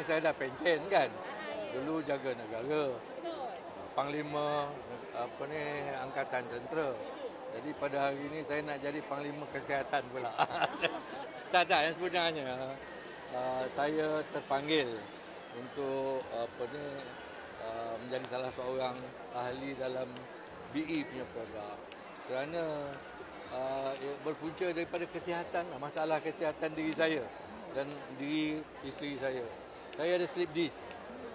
ni saya dah pension kan. Dulu jaga negara. Panglima Angkatan Tentera. Jadi pada hari ini saya nak jadi Panglima Kesihatan pula. Tak, yang sebenarnya saya terpanggil untuk menjadi salah seorang ahli dalam BE punya program. Kerana berpunca daripada kesihatan, masalah kesihatan diri saya dan diri isteri saya. Saya ada slip disc.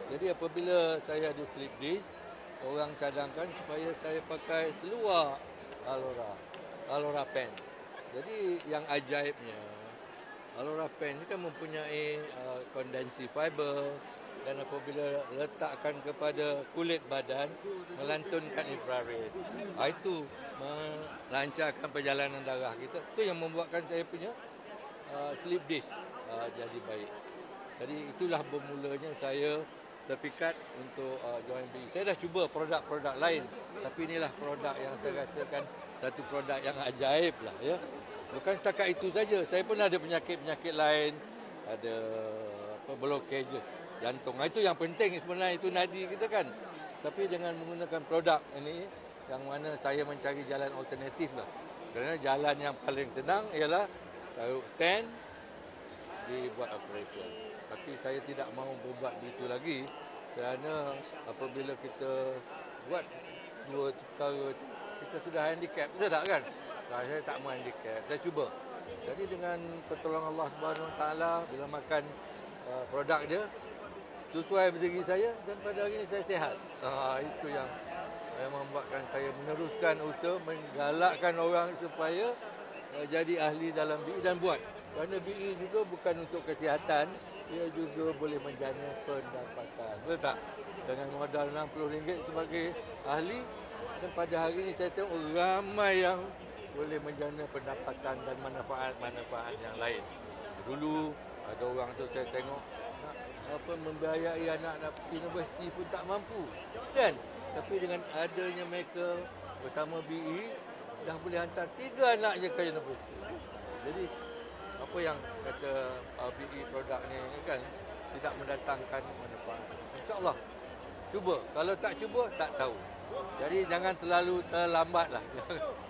Jadi apabila saya ada slip disc, orang cadangkan supaya saya pakai seluar Alora Pen. Jadi yang ajaibnya, Alora Pen ini kan mempunyai kondensi fiber dan apabila letakkan kepada kulit badan, melantunkan infrared. Itu melancarkan perjalanan darah kita. Itu yang membuatkan saya punya slip disc jadi baik. Jadi itulah bermulanya saya terpikat untuk join BE. Saya dah cuba produk-produk lain, tapi inilah produk yang saya rasakan satu produk yang ajaib lah ya. Bukan setakat itu saja, saya pun ada penyakit-penyakit lain, ada blokej jantung. Itu yang penting sebenarnya, itu nadi kita kan. Tapi dengan menggunakan produk ini, yang mana saya mencari jalan alternatif lah. Kerana jalan yang paling senang ialah taruh stand, dibuat operation. Tapi saya tidak mahu berbuat begitu lagi kerana apabila kita buat dua perkara, kita sudah handicap, betul tak kan? Saya tak mahu handicap, saya cuba. Jadi dengan pertolongan Allah Subhanahu Wa Taala, bila makan produk dia sesuai diri saya dan pada hari ini saya sihat. Itu yang membuatkan saya meneruskan usaha, menggalakkan orang supaya jadi ahli dalam BE dan buat. Kerana BE juga bukan untuk kesihatan, ia juga boleh menjana pendapatan. Betul tak? Dengan modal RM60 sebagai ahli, dan pada hari ini saya tengok ramai yang boleh menjana pendapatan dan manfaat-manfaat yang lain. Dulu ada orang tu saya tengok nak membiayai anak-anak universiti pun tak mampu. Kan? Tapi dengan adanya mereka bersama BE, dah boleh hantar 3 anak je ke universiti. Jadi apa yang kata BE produk ni kan tidak mendatangkan manfaat. InsyaAllah cuba. Kalau tak cuba, tak tahu. Jadi jangan terlalu terlambat lah.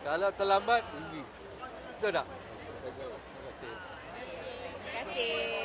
Kalau terlambat, rugi. Betul tak? Terima kasih. Terima kasih.